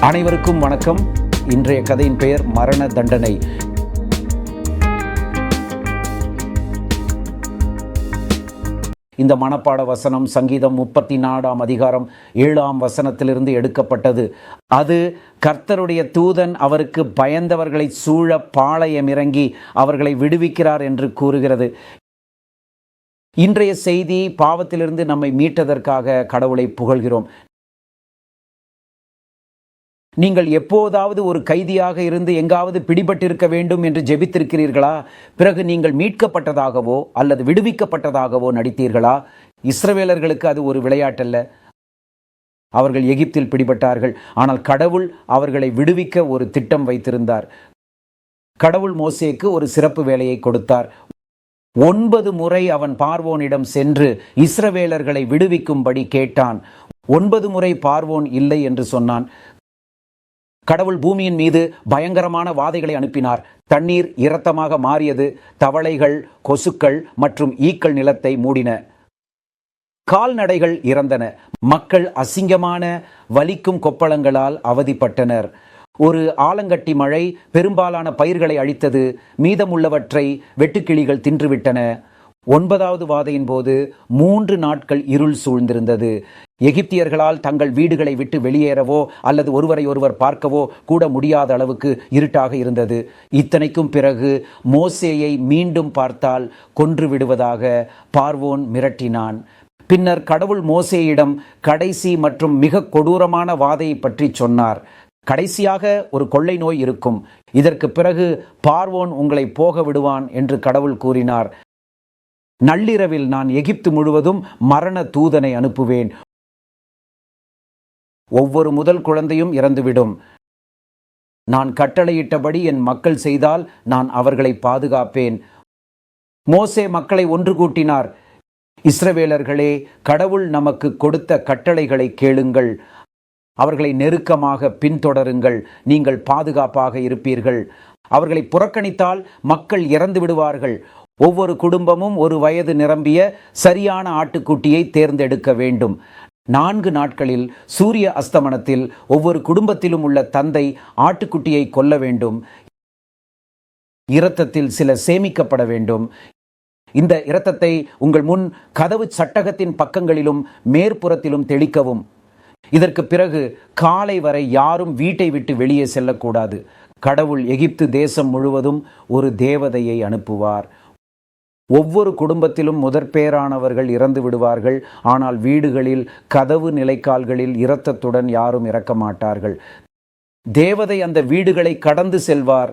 அனைவருக்கும் வணக்கம். இன்றைய கதையின் பெயர் மரண தண்டனை. இந்த மனப்பாட வசனம் சங்கீதம் 34 அதிகாரம் 7 வசனத்திலிருந்து எடுக்கப்பட்டது. அது கர்த்தருடைய தூதன் அவருக்கு பயந்தவர்களை சூழ பாளையம் இறங்கி அவர்களை விடுவிக்கிறார் என்று கூறுகிறது. இன்றைய செய்தி பாவத்திலிருந்து நம்மை மீட்டதற்காக கடவுளை புகழ்கிறோம். நீங்கள் எப்போதாவது ஒரு கைதியாக இருந்து எங்காவது பிடிபட்டிருக்க வேண்டும் என்று ஜெபித்திருக்கிறீர்களா? பிறகு நீங்கள் மீட்கப்பட்டதாகவோ அல்லது விடுவிக்கப்பட்டதாகவோ நடித்தீர்களா? இஸ்ரவேலர்களுக்கு அது ஒரு விளையாட்டல்ல. அவர்கள் எகிப்தில் பிடிபட்டார்கள். ஆனால் கடவுள் அவர்களை விடுவிக்க ஒரு திட்டம் வைத்திருந்தார். கடவுள் மோசேக்கு ஒரு சிறப்பு வேலையை கொடுத்தார். 9 முறை அவன் பார்வோனிடம் சென்று இஸ்ரவேலர்களை விடுவிக்கும்படி கேட்டான். 9 முறை பார்வோன் இல்லை என்று சொன்னான். கடவுள் பூமியின் மீது பயங்கரமான வாதைகளை அனுப்பினார். தண்ணீர் இரத்தமாக மாறியது. தவளைகள், கொசுக்கள் மற்றும் ஈக்கள் நிலத்தை மூடின. கால்நடைகள் இறந்தன. மக்கள் அசிங்கமான வலிக்கும் கொப்பளங்களால் அவதிப்பட்டனர். ஒரு ஆலங்கட்டி மழை பெரும்பாலான பயிர்களை அழித்தது. மீதமுள்ளவற்றை வெட்டுக்கிளிகள் தின்றுவிட்டன. 9வது வாதையின் போது 3 நாட்கள் இருள் சூழ்ந்திருந்தது. எகிப்தியர்களால் தங்கள் வீடுகளை விட்டு வெளியேறவோ அல்லது ஒருவரை ஒருவர் பார்க்கவோ கூட முடியாத அளவுக்கு இருட்டாக இருந்தது. இத்தனைக்கும் பிறகு மோசேயை மீண்டும் பார்த்தால் கொன்று விடுவதாக பார்வோன் மிரட்டினான். பின்னர் கடவுள் மோசேயிடம் கடைசி மற்றும் மிக கொடூரமான வாதையை பற்றி சொன்னார். கடைசியாக ஒரு கொள்ளை நோய் இருக்கும். இதற்கு பிறகு பார்வோன் உங்களை போக விடுவான் என்று கடவுள் கூறினார். நள்ளிரவில் நான் எகிப்து முழுவதும் மரண தூதனை அனுப்புவேன். ஒவ்வொரு முதல் குழந்தையும் இறந்துவிடும். நான் கட்டளையிட்டபடி என் மக்கள் செய்தால் நான் அவர்களை பாதுகாப்பேன். மோசே மக்களை ஒன்று கூட்டினார். இஸ்ரவேலர்களே, கடவுள் நமக்கு கொடுத்த கட்டளைகளை கேளுங்கள். அவர்களை நெருக்கமாக பின்தொடருங்கள். நீங்கள் பாதுகாப்பாக இருப்பீர்கள். அவர்களை புறக்கணித்தால் மக்கள் இறந்து விடுவார்கள். ஒவ்வொரு குடும்பமும் ஒரு வயது நிரம்பிய சரியான ஆட்டுக்குட்டியை தேர்ந்தெடுக்க வேண்டும். 4 நாட்களில் சூரிய அஸ்தமனத்தில் ஒவ்வொரு குடும்பத்திலும் உள்ள தந்தை ஆட்டுக்குட்டியை கொல்ல வேண்டும். இரத்தத்தில் சில சேமிக்கப்பட வேண்டும். இந்த இரத்தத்தை உங்கள் முன் கதவு சட்டகத்தின் பக்கங்களிலும் மேற்புறத்திலும் தெளிக்கவும். இதற்கு பிறகு காலை வரை யாரும் வீட்டை விட்டு வெளியே செல்லக்கூடாது. கடவுள் எகிப்து தேசம் முழுவதும் ஒரு தேவதையை அனுப்புவார். ஒவ்வொரு குடும்பத்திலும் முதற்பேரானவர்கள் இறந்து விடுவார்கள். ஆனால் வீடுகளில் கதவு நிலைக்கால்களில் இரத்தத்துடன் யாரும் இறக்க மாட்டார்கள். தேவதை அந்த வீடுகளை கடந்து செல்வார்.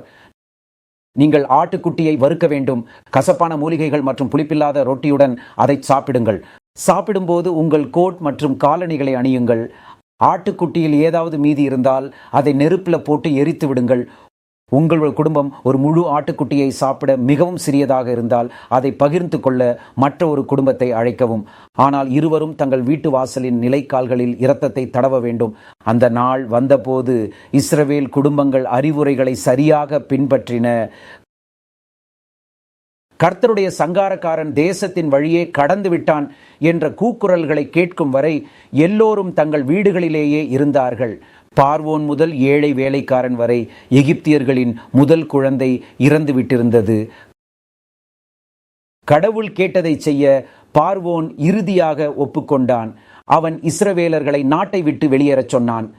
நீங்கள் ஆட்டுக்குட்டியை வறுக்க வேண்டும். கசப்பான மூலிகைகள் மற்றும் புளிப்பில்லாத ரொட்டியுடன் அதை சாப்பிடுங்கள். சாப்பிடும்போது உங்கள் கோட் மற்றும் காலணிகளை அணியுங்கள். ஆட்டுக்குட்டியில் ஏதாவது மீதி இருந்தால் அதை நெருப்பில் போட்டு எரித்து விடுங்கள். உங்கள் குடும்பம் ஒரு முழு ஆட்டுக்குட்டியை சாப்பிட மிகவும் சிறியதாக இருந்தால் அதை பகிர்ந்து கொள்ள மற்ற ஒரு குடும்பத்தை அழைக்கவும். ஆனால் இருவரும் தங்கள் வீட்டு வாசலின் நிலைக்கால்களில் இரத்தத்தை தடவ வேண்டும். அந்த நாள் வந்தபோது இஸ்ரவேல் குடும்பங்கள் அறிவுரைகளை சரியாக பின்பற்றின. கர்த்தருடைய சங்காரக்காரன் தேசத்தின் வழியே கடந்து விட்டான் என்ற கூக்குரல்களை கேட்கும் வரை எல்லோரும் தங்கள் வீடுகளிலேயே இருந்தார்கள். பார்வோன் முதல் ஏழை வேலைக்காரன் வரை எகிப்தியர்களின் முதல் குழந்தை இறந்து விட்டிருந்தது. கடவுள் கேட்டதை செய்ய பார்வோன் இறுதியாக ஒப்புக்கொண்டான். அவன் இஸ்ரவேலர்களை நாட்டை விட்டு வெளியேறச் சொன்னான்.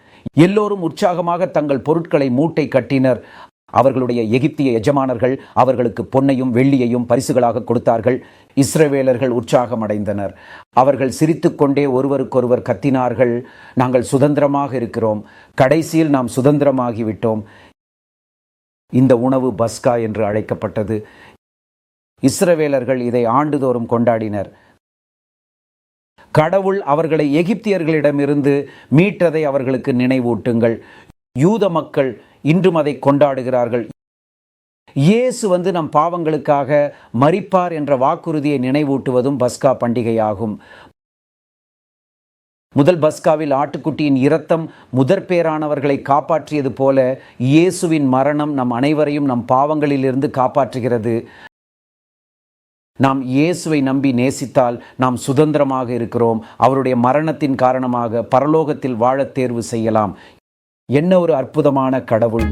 எல்லோரும் உற்சாகமாக தங்கள் பொருட்களை மூட்டை கட்டினர். அவர்களுடைய எகிப்திய எஜமானர்கள் அவர்களுக்கு பொன்னையும் வெள்ளியையும் பரிசுகளாக கொடுத்தார்கள். இஸ்ரவேலர்கள் உற்சாகமடைந்தனர். அவர்கள் சிரித்துக்கொண்டே ஒருவருக்கொருவர் கத்தினார்கள், நாங்கள் சுதந்திரமாக இருக்கிறோம். கடைசியில் நாம் சுதந்திரமாகிவிட்டோம். இந்த உணவு பஸ்கா என்று அழைக்கப்பட்டது. இஸ்ரவேலர்கள் இதை ஆண்டுதோறும் கொண்டாடினர். கடவுள் அவர்களை எகிப்தியர்களிடமிருந்து மீட்டதை அவர்களுக்கு நினைவூட்டுங்கள். யூத மக்கள் இன்றும் அதை கொண்டாடுகிறார்கள். இயேசு நம் பாவங்களுக்காக மரிப்பார் என்ற வாக்குறுதியை நினைவூட்டுவதும் பஸ்கா பண்டிகையாகும். முதல் பஸ்காவில் ஆட்டுக்குட்டியின் இரத்தம் முதற்பேரானவர்களை காப்பாற்றியது போல இயேசுவின் மரணம் நம் அனைவரையும் நம் பாவங்களிலிருந்து காப்பாற்றுகிறது. நாம் இயேசுவை நம்பி நேசித்தால் நாம் சுதந்திரமாக இருக்கிறோம். அவருடைய மரணத்தின் காரணமாக பரலோகத்தில் வாழ தேர்வு செய்யலாம். என்ன ஒரு அற்புதமான கடவுள்!